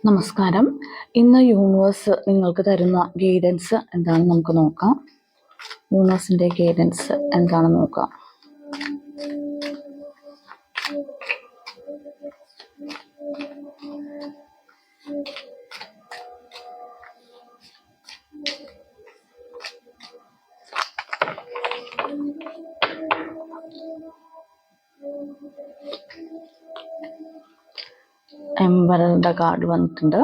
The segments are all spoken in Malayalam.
നമസ്കാരം. ഇന്ന് യൂണിവേഴ്സ് നിങ്ങൾക്ക് തരുന്ന ഗൈഡൻസ് എന്താണെന്ന് നമുക്ക് നോക്കാം. യൂണിവേഴ്സിൻ്റെ ഗൈഡൻസ് എന്താണെന്ന് നോക്കാം. എംപററുടെ കാർഡ് വന്നിട്ടുണ്ട്.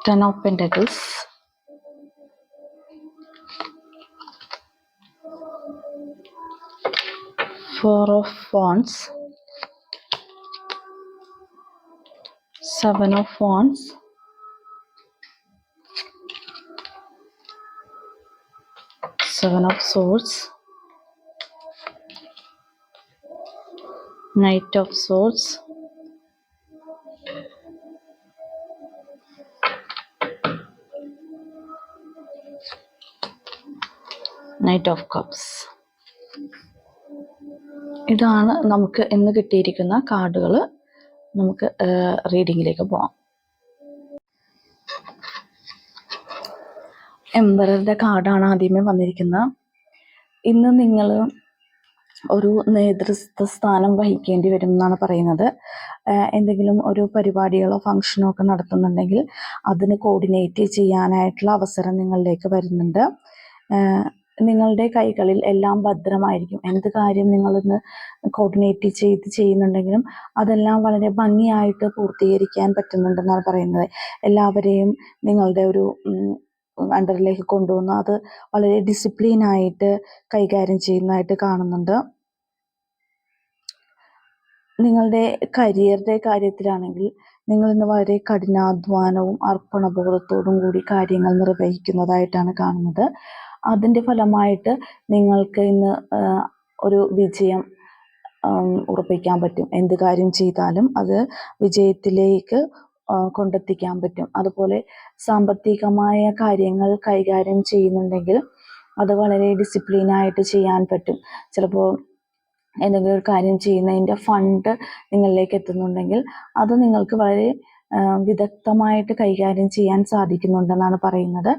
Ten of pentacles, four of wands, seven of wands, seven of swords, Knight of Swords, Knight of Cups. ഇതാണ് നമുക്ക് ഇന്ന് കിട്ടിയിരിക്കുന്ന കാർഡുകൾ. നമുക്ക് റീഡിങ്ങിലേക്ക് പോകാം. എംപററുടെ കാർഡാണ് ആദ്യമേ വന്നിരിക്കുന്നത്. ഇന്ന് നിങ്ങൾ ഒരു നേതൃത്വ സ്ഥാനം വഹിക്കേണ്ടി വരും എന്നാണ് പറയുന്നത്. എന്തെങ്കിലും ഒരു പരിപാടികളോ ഫംഗ്ഷനോ ഒക്കെ നടത്തുന്നുണ്ടെങ്കിൽ അതിന് കോർഡിനേറ്റ് ചെയ്യാനായിട്ടുള്ള അവസരം നിങ്ങളിലേക്ക് വരുന്നുണ്ട്. നിങ്ങളുടെ കൈകളിൽ എല്ലാം ഭദ്രമായിരിക്കും. എന്ത് കാര്യം നിങ്ങളിന്ന് കോർഡിനേറ്റ് ചെയ്യുന്നുണ്ടെങ്കിലും അതെല്ലാം വളരെ ഭംഗിയായിട്ട് പൂർത്തീകരിക്കാൻ പറ്റുന്നുണ്ടെന്നാണ് പറയുന്നത്. എല്ലാവരെയും നിങ്ങളുടെ ഒരു അണ്ടറിലേക്ക് കൊണ്ടുവന്ന് അത് വളരെ ഡിസിപ്ലിനായിട്ട് കൈകാര്യം ചെയ്യുന്നതായിട്ട് കാണുന്നുണ്ട്. നിങ്ങളുടെ കരിയറിൻ്റെ കാര്യത്തിലാണെങ്കിൽ നിങ്ങൾ ഇന്ന് വളരെ കഠിനാധ്വാനവും അർപ്പണബോധത്തോടും കൂടി കാര്യങ്ങൾ നിർവഹിക്കുന്നതായിട്ടാണ് കാണുന്നത്. അതിൻ്റെ ഫലമായിട്ട് നിങ്ങൾക്ക് ഇന്ന് ഒരു വിജയം ഉറപ്പിക്കാൻ പറ്റും. എന്ത് കാര്യം ചെയ്താലും അത് വിജയത്തിലേക്ക് കൊണ്ടെത്തിക്കാൻ പറ്റും. അതുപോലെ സാമ്പത്തികമായ കാര്യങ്ങൾ കൈകാര്യം ചെയ്യുന്നുണ്ടെങ്കിൽ അത് വളരെ ഡിസിപ്ലിനായിട്ട് ചെയ്യാൻ പറ്റും. ചിലപ്പോൾ എന്തെങ്കിലും ഒരു കാര്യം ചെയ്യുന്നതിൻ്റെ ഫണ്ട് നിങ്ങളിലേക്ക് എത്തുന്നുണ്ടെങ്കിൽ അത് നിങ്ങൾക്ക് വളരെ വിദഗ്ധമായിട്ട് കൈകാര്യം ചെയ്യാൻ സാധിക്കുന്നുണ്ടെന്നാണ് പറയുന്നത്.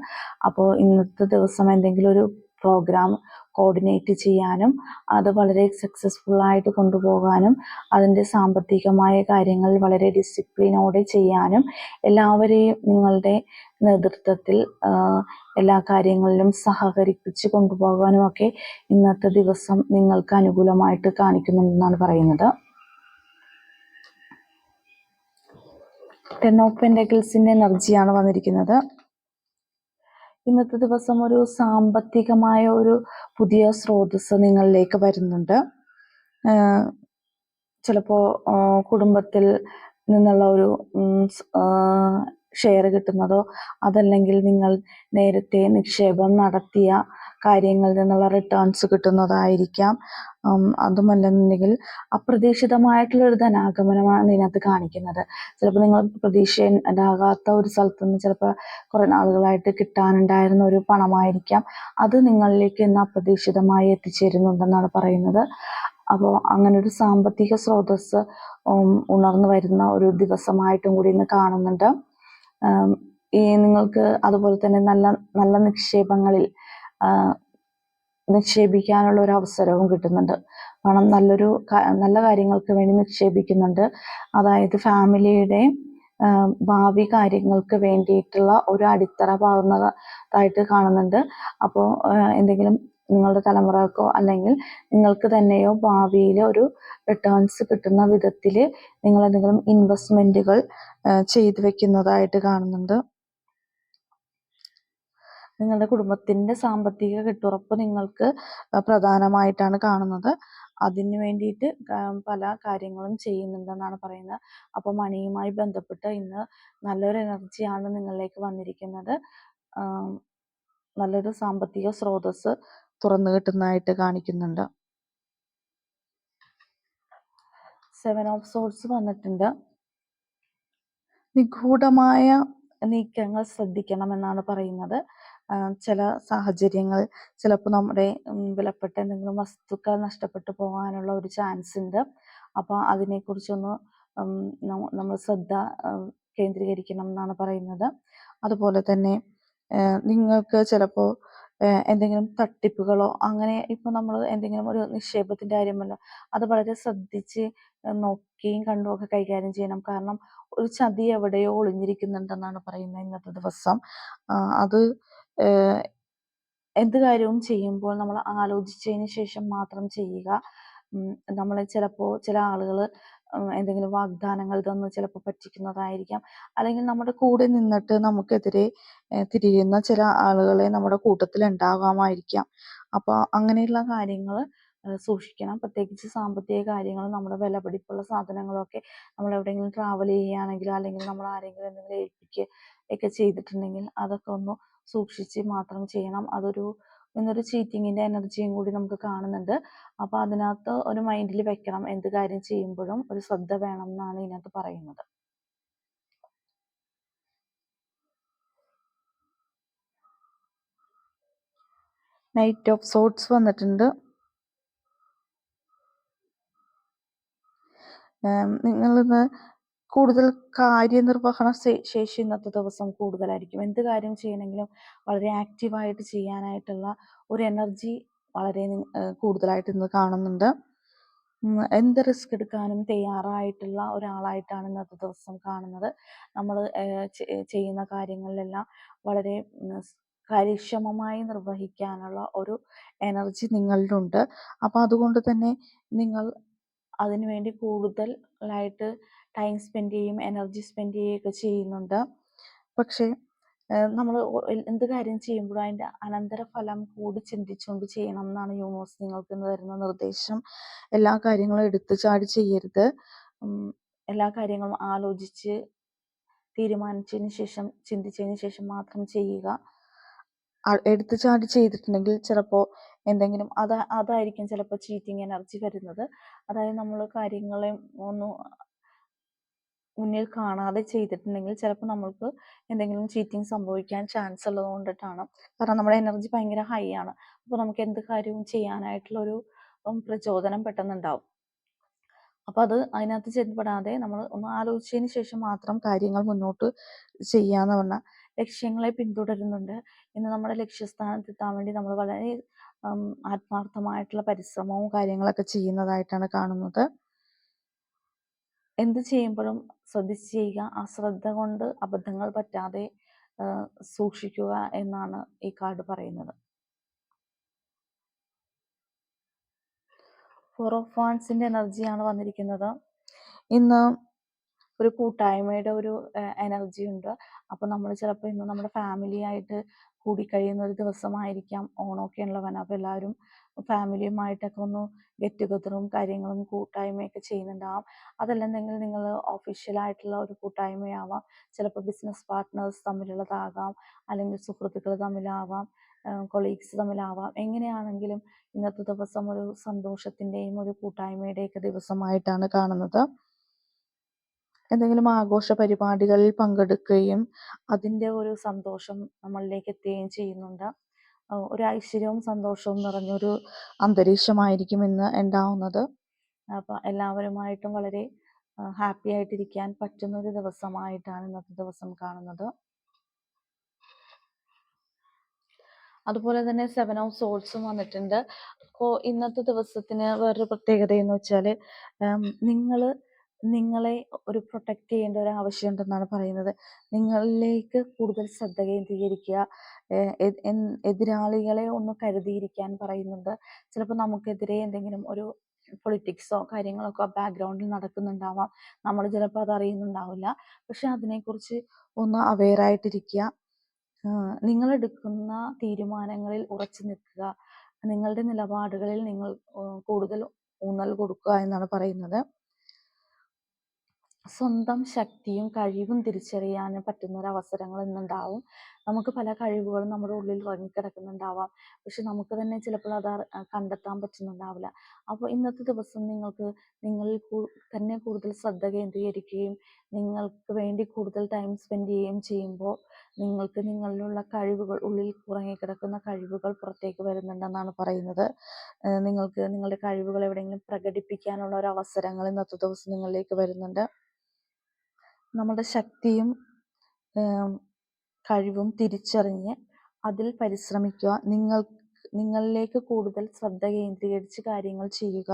അപ്പോൾ ഇന്നത്തെ ദിവസം എന്തെങ്കിലും ഒരു പ്രോഗ്രാം കോർഡിനേറ്റ് ചെയ്യാനും അത് വളരെ സക്സസ്ഫുള്ളായിട്ട് കൊണ്ടുപോകാനും അതിൻ്റെ സാമ്പത്തികമായ കാര്യങ്ങൾ വളരെ ഡിസിപ്ലിനോടെ ചെയ്യാനും എല്ലാവരെയും നിങ്ങളുടെ നേതൃത്വത്തിൽ എല്ലാ കാര്യങ്ങളിലും സഹകരിപ്പിച്ച് കൊണ്ടുപോകാനും ഒക്കെ ഇന്നത്തെ ദിവസം നിങ്ങൾക്ക് അനുകൂലമായിട്ട് കാണിക്കുന്നുണ്ടെന്നാണ് പറയുന്നത്. ടെൻ ഓഫ് പെന്റക്കിൾസിൻ്റെ എനർജിയാണ് വന്നിരിക്കുന്നത്. ഇന്നത്തെ ദിവസം ഒരു സാമ്പത്തികമായ ഒരു പുതിയ സ്രോതസ്സ് നിങ്ങളിലേക്ക് വരുന്നുണ്ട്. ചിലപ്പോൾ കുടുംബത്തിൽ നിന്നുള്ള ഒരു ഷെയർ കിട്ടുന്നതോ അതല്ലെങ്കിൽ നിങ്ങൾ നേരത്തെ നിക്ഷേപം നടത്തിയ കാര്യങ്ങളിൽ നിന്നുള്ള റിട്ടേൺസ് കിട്ടുന്നതായിരിക്കാം. അതുമല്ലെന്നുണ്ടെങ്കിൽ അപ്രതീക്ഷിതമായിട്ടുള്ളൊരു ധനാഗമനമാണ് ഇതിനകത്ത് കാണിക്കുന്നത്. ചിലപ്പോൾ നിങ്ങൾ പ്രതീക്ഷയിലാകാത്ത ഒരു സ്ഥലത്തു നിന്ന് ചിലപ്പോൾ കുറേ നാളുകളായിട്ട് കിട്ടാനുണ്ടായിരുന്ന ഒരു പണമായിരിക്കാം അത് നിങ്ങളിലേക്ക് ഇന്ന് അപ്രതീക്ഷിതമായി എത്തിച്ചേരുന്നുണ്ടെന്നാണ് പറയുന്നത്. അപ്പോൾ അങ്ങനെ ഒരു സാമ്പത്തിക സ്രോതസ്സ് ഉണർന്നു വരുന്ന ഒരു ദിവസമായിട്ടും കൂടി ഇന്ന് കാണുന്നുണ്ട്. നിങ്ങൾക്ക് അതുപോലെ തന്നെ നല്ല നല്ല നിക്ഷേപങ്ങളിൽ നിക്ഷേപിക്കാനുള്ള ഒരു അവസരവും കിട്ടുന്നുണ്ട്. പണം നല്ല കാര്യങ്ങൾക്ക് വേണ്ടി നിക്ഷേപിക്കുന്നുണ്ട്. അതായത് ഫാമിലിയുടെ ഭാവി കാര്യങ്ങൾക്ക് വേണ്ടിയിട്ടുള്ള ഒരു അടിത്തറ പാകുന്നതായിട്ട് കാണുന്നുണ്ട്. അപ്പോൾ എന്തെങ്കിലും നിങ്ങളുടെ തലമുറക്കോ അല്ലെങ്കിൽ നിങ്ങൾക്ക് തന്നെയോ ഭാവിയിൽ ഒരു റിട്ടേൺസ് കിട്ടുന്ന വിധത്തിൽ നിങ്ങൾ എന്തെങ്കിലും ഇൻവെസ്റ്റ്മെൻറ്റുകൾ ചെയ്തു വെക്കുന്നതായിട്ട് കാണുന്നുണ്ട്. നിങ്ങളുടെ കുടുംബത്തിൻ്റെ സാമ്പത്തിക കെട്ടുറപ്പ് നിങ്ങൾക്ക് പ്രധാനമായിട്ടാണ് കാണുന്നത്. അതിന് വേണ്ടിയിട്ട് പല കാര്യങ്ങളും ചെയ്യുന്നുണ്ടെന്നാണ് പറയുന്നത്. അപ്പോൾ മണിയുമായി ബന്ധപ്പെട്ട് ഇന്ന് നല്ലൊരു എനർജിയാണ് നിങ്ങളിലേക്ക് വന്നിരിക്കുന്നത്. നല്ലൊരു സാമ്പത്തിക സ്രോതസ്സ് തുറന്നു കിട്ടുന്നതായിട്ട് കാണിക്കുന്നുണ്ട്. സെവൻ ഓഫ് സോർഡ്സ് വന്നിട്ടുണ്ട്. നിഗൂഢമായ നീക്കങ്ങൾ ശ്രദ്ധിക്കണമെന്നാണ് പറയുന്നത്. ചില സാഹചര്യങ്ങൾ ചിലപ്പോൾ നമ്മുടെ വിലപ്പെട്ട എന്തെങ്കിലും വസ്തുക്കൾ നഷ്ടപ്പെട്ടു പോകാനുള്ള ഒരു ചാൻസ് ഉണ്ട്. അപ്പോൾ അതിനെക്കുറിച്ചൊന്ന് നമ്മൾ ശ്രദ്ധ കേന്ദ്രീകരിക്കണം എന്നാണ് പറയുന്നത്. അതുപോലെ തന്നെ നിങ്ങൾക്ക് ചിലപ്പോൾ എന്തെങ്കിലും തട്ടിപ്പുകളോ അങ്ങനെ ഇപ്പോൾ നമ്മൾ എന്തെങ്കിലും ഒരു നിക്ഷേപത്തിൻ്റെ കാര്യമല്ല, അത് വളരെ ശ്രദ്ധിച്ച് നോക്കിയും കണ്ടും ഒക്കെ കൈകാര്യം ചെയ്യണം. കാരണം ഒരു ചതി എവിടെയോ ഒളിഞ്ഞിരിക്കുന്നുണ്ടെന്നാണ് പറയുന്നത് ഇന്നത്തെ ദിവസം. അത് എന്ത് കാര്യവും ചെയ്യുമ്പോൾ നമ്മൾ ആലോചിച്ചതിന് ശേഷം മാത്രം ചെയ്യുക. നമ്മളെ ചിലപ്പോൾ ചില ആളുകൾ എന്തെങ്കിലും വാഗ്ദാനങ്ങൾ തന്ന് ചിലപ്പോൾ പറ്റിക്കുന്നതായിരിക്കാം. അല്ലെങ്കിൽ നമ്മുടെ കൂടെ നിന്നിട്ട് നമുക്കെതിരെ തിരിയുന്ന ചില ആളുകളെ നമ്മുടെ കൂട്ടത്തിൽ ഉണ്ടാകാമായിരിക്കാം. അപ്പോൾ അങ്ങനെയുള്ള കാര്യങ്ങൾ സൂക്ഷിക്കണം. പ്രത്യേകിച്ച് സാമ്പത്തിക കാര്യങ്ങൾ, നമ്മുടെ വിലപിടിപ്പുള്ള സാധനങ്ങളൊക്കെ നമ്മൾ എവിടെയെങ്കിലും ട്രാവൽ ചെയ്യുകയാണെങ്കിൽ, അല്ലെങ്കിൽ നമ്മൾ ആരെങ്കിലും എന്തെങ്കിലും ഏൽപ്പിക്കുകയൊക്കെ ചെയ്തിട്ടുണ്ടെങ്കിൽ അതൊക്കെ ഒന്ന് സൂക്ഷിച്ച് മാത്രം ചെയ്യണം. ഇന്നൊരു ചീറ്റിങ്ങിൻ്റെ എനർജിയും കൂടി നമുക്ക് കാണുന്നുണ്ട്. അപ്പോൾ അതിനകത്ത് ഒരു മൈൻഡിൽ വെക്കണം, എന്ത് കാര്യം ചെയ്യുമ്പോഴും ഒരു ശ്രദ്ധ വേണം എന്നാണ് ഇതിനകത്ത് പറയുന്നത്. നൈറ്റ് ഓഫ് സോർട്സ് വന്നിട്ടുണ്ട്. നിങ്ങളിന്ന് കൂടുതൽ കാര്യനിർവഹണ ശേഷി ഇന്നത്തെ ദിവസം കൂടുതലായിരിക്കും. എന്ത് കാര്യം ചെയ്യണമെങ്കിലും വളരെ ആക്റ്റീവായിട്ട് ചെയ്യാനായിട്ടുള്ള ഒരു എനർജി വളരെ കൂടുതലായിട്ട് ഇന്ന് കാണുന്നുണ്ട്. എന്ത് റിസ്ക് എടുക്കാനും തയ്യാറായിട്ടുള്ള ഒരാളായിട്ടാണ് ഇന്നത്തെ ദിവസം കാണുന്നത്. നമ്മൾ ചെയ്യുന്ന കാര്യങ്ങളിലെല്ലാം വളരെ കാര്യക്ഷമമായി നിർവഹിക്കാനുള്ള ഒരു എനർജി നിങ്ങളിലുണ്ട്. അപ്പോൾ അതുകൊണ്ട് തന്നെ നിങ്ങൾ അതിനുവേണ്ടി കൂടുതലായിട്ട് ടൈം സ്പെൻഡ് ചെയ്യും, എനർജി സ്പെൻഡ് ചെയ്യുകയൊക്കെ ചെയ്യുന്നുണ്ട്. പക്ഷേ നമ്മൾ എന്ത് കാര്യം ചെയ്യുമ്പോഴും അതിൻ്റെ അനന്തരഫലം കൂടി ചിന്തിച്ചുകൊണ്ട് ചെയ്യണം എന്നാണ് യൂണിവേഴ്സ് നിങ്ങൾക്ക് ഇന്ന് തരുന്ന നിർദ്ദേശം. എല്ലാ കാര്യങ്ങളും എടുത്തു ചാടി ചെയ്യരുത്. എല്ലാ കാര്യങ്ങളും ആലോചിച്ച് തീരുമാനിച്ചതിന് ശേഷം, ചിന്തിച്ചതിന് ശേഷം മാത്രം ചെയ്യുക. എടുത്തു ചാടി ചെയ്തിട്ടുണ്ടെങ്കിൽ ചിലപ്പോൾ എന്തെങ്കിലും അതായിരിക്കും ചിലപ്പോൾ ചീറ്റിംഗ് എനർജി വരുന്നത്. അതായത് നമ്മൾ കാര്യങ്ങളെ ഒന്ന് മുന്നിൽ കാണാതെ ചെയ്തിട്ടുണ്ടെങ്കിൽ ചിലപ്പോൾ നമ്മൾക്ക് എന്തെങ്കിലും ചീറ്റിംഗ് സംഭവിക്കാൻ ചാൻസ് ഉള്ളത് കൊണ്ടിട്ടാണ്. കാരണം നമ്മുടെ എനർജി ഭയങ്കര ഹൈ ആണ്. അപ്പോൾ നമുക്ക് എന്ത് കാര്യവും ചെയ്യാനായിട്ടുള്ളൊരു പ്രചോദനം പെട്ടെന്നുണ്ടാവും. അപ്പോൾ അതിനകത്ത് ചെന്നപ്പെടാതെ നമ്മൾ ഒന്ന് ആലോചിച്ചതിന് ശേഷം മാത്രം കാര്യങ്ങൾ മുന്നോട്ട് ചെയ്യാന്ന് പറഞ്ഞാൽ ലക്ഷ്യങ്ങളെ പിന്തുടരുന്നുണ്ട്. ഇന്ന് നമ്മുടെ ലക്ഷ്യസ്ഥാനത്തെത്താൻ വേണ്ടി നമ്മൾ വളരെ ആത്മാർത്ഥമായിട്ടുള്ള പരിശ്രമവും കാര്യങ്ങളൊക്കെ ചെയ്യുന്നതായിട്ടാണ് കാണുന്നത്. എന്ത് ചെയ്യുമ്പോഴും ശ്രദ്ധിച്ച് ചെയ്യുക. ആ ശ്രദ്ധ കൊണ്ട് അബദ്ധങ്ങൾ പറ്റാതെ സൂക്ഷിക്കുക എന്നാണ് ഈ കാർഡ് പറയുന്നത്. 4 ഓഫ് വാൻഡ്സിൻ്റെ എനർജിയാണ് വന്നിരിക്കുന്നത്. ഇന്ന് ഒരു കൂട്ടായ്മയുടെ ഒരു എനർജി ഉണ്ട്. അപ്പോൾ നമ്മൾ ചിലപ്പോൾ ഇന്ന് നമ്മുടെ ഫാമിലിയായിട്ട് കൂടിക്കഴിയുന്ന ഒരു ദിവസമായിരിക്കാം. ഓണമൊക്കെ ഉള്ളവൻ. അപ്പോൾ എല്ലാവരും ഫാമിലിയുമായിട്ടൊക്കെ ഒന്ന് ഗെറ്റ് ടുഗദറും കാര്യങ്ങളും കൂട്ടായ്മയൊക്കെ ചെയ്യുന്നുണ്ടാവാം. അതല്ലെന്നെങ്കിൽ നിങ്ങൾ ഒഫീഷ്യലായിട്ടുള്ള ഒരു കൂട്ടായ്മയാവാം. ചിലപ്പോൾ ബിസിനസ് പാർട്ട്നേഴ്സ് തമ്മിലുള്ളതാകാം, അല്ലെങ്കിൽ സുഹൃത്തുക്കൾ തമ്മിലാവാം, കൊളീഗ്സ് തമ്മിലാവാം. എങ്ങനെയാണെങ്കിലും ഇന്നത്തെ ദിവസം ഒരു സന്തോഷത്തിൻ്റെയും ഒരു കൂട്ടായ്മയുടെയൊക്കെ ദിവസമായിട്ടാണ് കാണുന്നത്. എന്തെങ്കിലും ആഘോഷ പരിപാടികളിൽ പങ്കെടുക്കുകയും അതിൻ്റെ ഒരു സന്തോഷം നമ്മളിലേക്ക് എത്തുകയും ചെയ്യുന്നുണ്ട്. ഒരു ഐശ്വര്യവും സന്തോഷവും നിറഞ്ഞൊരു അന്തരീക്ഷമായിരിക്കും ഇന്ന് ഉണ്ടാവുന്നത്. അപ്പോൾ എല്ലാവരുമായിട്ടും വളരെ ഹാപ്പി ആയിട്ടിരിക്കാൻ പറ്റുന്നൊരു ദിവസമായിട്ടാണ് ഇന്നത്തെ ദിവസം കാണുന്നത്. അതുപോലെ തന്നെ 7 ഓഫ് സോൾസും വന്നിട്ടുണ്ട്. അപ്പോൾ ഇന്നത്തെ ദിവസത്തിന് വേറൊരു പ്രത്യേകത എന്ന് വെച്ചാൽ നിങ്ങളെ ഒരു പ്രൊട്ടക്റ്റ് ചെയ്യേണ്ട ഒരു ആവശ്യമുണ്ടെന്നാണ് പറയുന്നത്. നിങ്ങളിലേക്ക് കൂടുതൽ ശ്രദ്ധ കേന്ദ്രീകരിക്കുക. എതിരാളികളെ ഒന്ന് കരുതിയിരിക്കാൻ പറയുന്നുണ്ട്. ചിലപ്പോൾ നമുക്കെതിരെ എന്തെങ്കിലും ഒരു പൊളിറ്റിക്സോ കാര്യങ്ങളൊക്കെ ബാക്ക്ഗ്രൗണ്ടിൽ നടക്കുന്നുണ്ടാവാം. നമ്മൾ ചിലപ്പോൾ അത് അറിയുന്നുണ്ടാവില്ല. പക്ഷെ അതിനെക്കുറിച്ച് ഒന്ന് അവെയർ ആയിട്ടിരിക്കുക. നിങ്ങളെടുക്കുന്ന തീരുമാനങ്ങളിൽ ഉറച്ചു നിൽക്കുക. നിങ്ങളുടെ നിലപാടുകളിൽ നിങ്ങൾ കൂടുതൽ ഊന്നൽ കൊടുക്കുക എന്നാണ് പറയുന്നത്. സ്വന്തം ശക്തിയും കഴിവും തിരിച്ചറിയാൻ പറ്റുന്ന ഒരു അവസരങ്ങൾ ഇന്നുണ്ടാവും. നമുക്ക് പല കഴിവുകളും നമ്മുടെ ഉള്ളിൽ ഉറങ്ങിക്കിടക്കുന്നുണ്ടാവാം. പക്ഷെ നമുക്ക് തന്നെ ചിലപ്പോൾ അത് കണ്ടെത്താൻ പറ്റുന്നുണ്ടാവില്ല. അപ്പോൾ ഇന്നത്തെ ദിവസം നിങ്ങളിൽ തന്നെ കൂടുതൽ ശ്രദ്ധ കേന്ദ്രീകരിക്കുകയും നിങ്ങൾക്ക് വേണ്ടി കൂടുതൽ ടൈം സ്പെൻഡ് ചെയ്യുകയും ചെയ്യുമ്പോൾ നിങ്ങൾക്ക് നിങ്ങളിലുള്ള കഴിവുകൾ, ഉള്ളിൽ ഉറങ്ങിക്കിടക്കുന്ന കഴിവുകൾ പുറത്തേക്ക് വരുന്നുണ്ടെന്നാണ് പറയുന്നത്. നിങ്ങൾക്ക് നിങ്ങളുടെ കഴിവുകൾ എവിടെയെങ്കിലും പ്രകടിപ്പിക്കാനുള്ള ഒരു അവസരങ്ങൾ ഇന്നത്തെ ദിവസം നിങ്ങളിലേക്ക് വരുന്നുണ്ട്. നമ്മുടെ ശക്തിയും കഴിവും തിരിച്ചറിഞ്ഞ് അതിൽ പരിശ്രമിക്കുക. നിങ്ങളിലേക്ക് കൂടുതൽ ശ്രദ്ധ കേന്ദ്രീകരിച്ച് കാര്യങ്ങൾ ചെയ്യുക.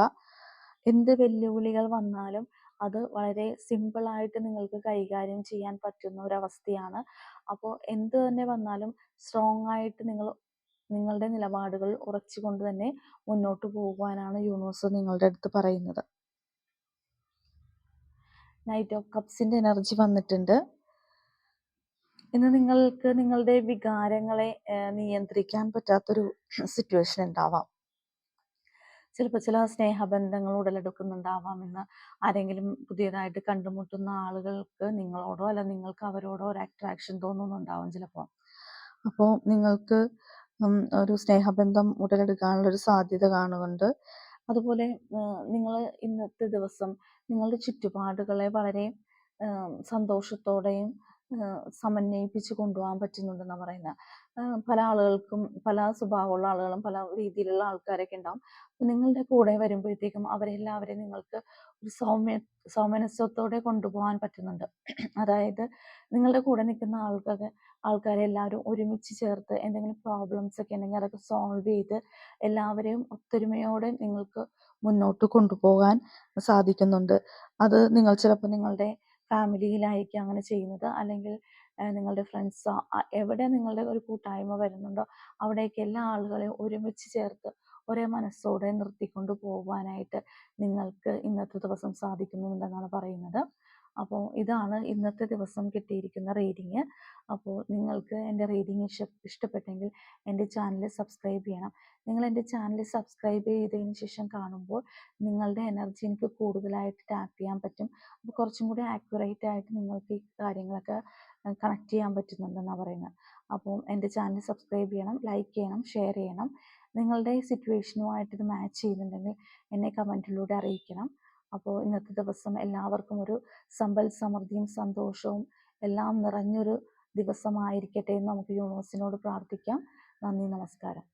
എന്ത് വെല്ലുവിളികൾ വന്നാലും അത് വളരെ സിമ്പിളായിട്ട് നിങ്ങൾക്ക് കൈകാര്യം ചെയ്യാൻ പറ്റുന്ന ഒരവസ്ഥയാണ്. അപ്പോൾ എന്ത് തന്നെ വന്നാലും സ്ട്രോങ് ആയിട്ട് നിങ്ങളുടെ നിലപാടുകൾ ഉറച്ചുകൊണ്ട് തന്നെ മുന്നോട്ട് പോകുവാനാണ് യൂണിവേഴ്സ് നിങ്ങളുടെ അടുത്ത് പറയുന്നത്. നൈറ്റ് ഓഫ് കപ്സിൻ്റെ എനർജി വന്നിട്ടുണ്ട്. ഇന്ന് നിങ്ങൾക്ക് നിങ്ങളുടെ വികാരങ്ങളെ നിയന്ത്രിക്കാൻ പറ്റാത്തൊരു സിറ്റുവേഷൻ ഉണ്ടാവാം. ചിലപ്പോൾ ചില സ്നേഹബന്ധങ്ങൾ ഉടലെടുക്കുന്നുണ്ടാവാം. ഇന്ന് ആരെങ്കിലും പുതിയതായിട്ട് കണ്ടുമുട്ടുന്ന ആളുകൾക്ക് നിങ്ങളോടോ അല്ല നിങ്ങൾക്ക് അവരോടോ ഒരു അട്രാക്ഷൻ തോന്നുന്നുണ്ടാവും ചിലപ്പോൾ. അപ്പോൾ നിങ്ങൾക്ക് ഒരു സ്നേഹബന്ധം ഉടലെടുക്കാനുള്ളൊരു സാധ്യത കാണുന്നുണ്ട്. അതുപോലെ നിങ്ങൾ ഇന്നത്തെ ദിവസം നിങ്ങളുടെ ചുറ്റുപാടുകളെ വളരെ സന്തോഷത്തോടെയും സമന്വയിപ്പിച്ച് കൊണ്ടുപോകാൻ പറ്റുന്നുണ്ടെന്നാണ് പറയുന്നത്. പല ആളുകൾക്കും പല സ്വഭാവമുള്ള ആളുകളും പല രീതിയിലുള്ള ആൾക്കാരൊക്കെ ഉണ്ടാവും. നിങ്ങളുടെ കൂടെ വരുമ്പോഴത്തേക്കും അവരെല്ലാവരെയും നിങ്ങൾക്ക് ഒരു സൗമനസ്യത്തോടെ കൊണ്ടുപോകാൻ പറ്റുന്നുണ്ട്. അതായത് നിങ്ങളുടെ കൂടെ നിൽക്കുന്ന ആൾക്കാരെ എല്ലാവരും ഒരുമിച്ച് ചേർത്ത് എന്തെങ്കിലും പ്രോബ്ലംസ് ഒക്കെ ഉണ്ടെങ്കിൽ അതൊക്കെ സോൾവ് ചെയ്ത് എല്ലാവരെയും ഒത്തൊരുമയോടെ നിങ്ങൾക്ക് മുന്നോട്ട് കൊണ്ടുപോകാൻ സാധിക്കുന്നുണ്ട്. അത് നിങ്ങൾ ചിലപ്പോൾ നിങ്ങളുടെ ഫാമിലിയിലായിരിക്കും അങ്ങനെ ചെയ്യുന്നത്, അല്ലെങ്കിൽ നിങ്ങളുടെ ഫ്രണ്ട്സോ എവിടെ നിങ്ങളുടെ ഒരു കൂട്ടായ്മ വരുന്നുണ്ടോ അവിടേക്ക് എല്ലാ ആളുകളെയും ഒരുമിച്ച് ചേർത്ത് ഒരേ മനസ്സോടെ നിർത്തിക്കൊണ്ട് പോകുവാനായിട്ട് നിങ്ങൾക്ക് ഇന്നത്തെ ദിവസം സാധിക്കുന്നുണ്ടെന്നാണ് പറയുന്നത്. അപ്പോൾ ഇതാണ് ഇന്നത്തെ ദിവസം കിട്ടിയിരിക്കുന്ന റീഡിങ്. അപ്പോൾ നിങ്ങൾക്ക് എൻ്റെ റീഡിങ് ഇഷ്ടപ്പെട്ടെങ്കിൽ എൻ്റെ ചാനൽ സബ്സ്ക്രൈബ് ചെയ്യണം. നിങ്ങൾ എൻ്റെ ചാനൽ സബ്സ്ക്രൈബ് ചെയ്തതിന് ശേഷം കാണുമ്പോൾ നിങ്ങളുടെ എനർജി എനിക്ക് കൂടുതലായിട്ട് ടാപ്പ് ചെയ്യാൻ പറ്റും. അപ്പോൾ കുറച്ചും കൂടി ആക്യുറേറ്റ് ആയിട്ട് നിങ്ങൾക്ക് ഈ കാര്യങ്ങളൊക്കെ കണക്ട് ചെയ്യാൻ പറ്റുന്നുണ്ടെന്നാണ് പറയുന്നത്. അപ്പോൾ എൻ്റെ ചാനൽ സബ്സ്ക്രൈബ് ചെയ്യണം, ലൈക്ക് ചെയ്യണം, ഷെയർ ചെയ്യണം. നിങ്ങളുടെ സിറ്റുവേഷനുമായിട്ട് ഇത് മാച്ച് ചെയ്യുന്നുണ്ടെങ്കിൽ എന്നെ കമൻറ്റിലൂടെ അറിയിക്കണം. അപ്പോൾ ഇന്നത്തെ ദിവസം എല്ലാവർക്കും ഒരു സമ്പൽ സമൃദ്ധിയും സന്തോഷവും എല്ലാം നിറഞ്ഞൊരു ദിവസമായിരിക്കട്ടെ എന്ന് നമുക്ക് യൂണിവേഴ്സിനോട് പ്രാർത്ഥിക്കാം. നന്ദി, നമസ്കാരം.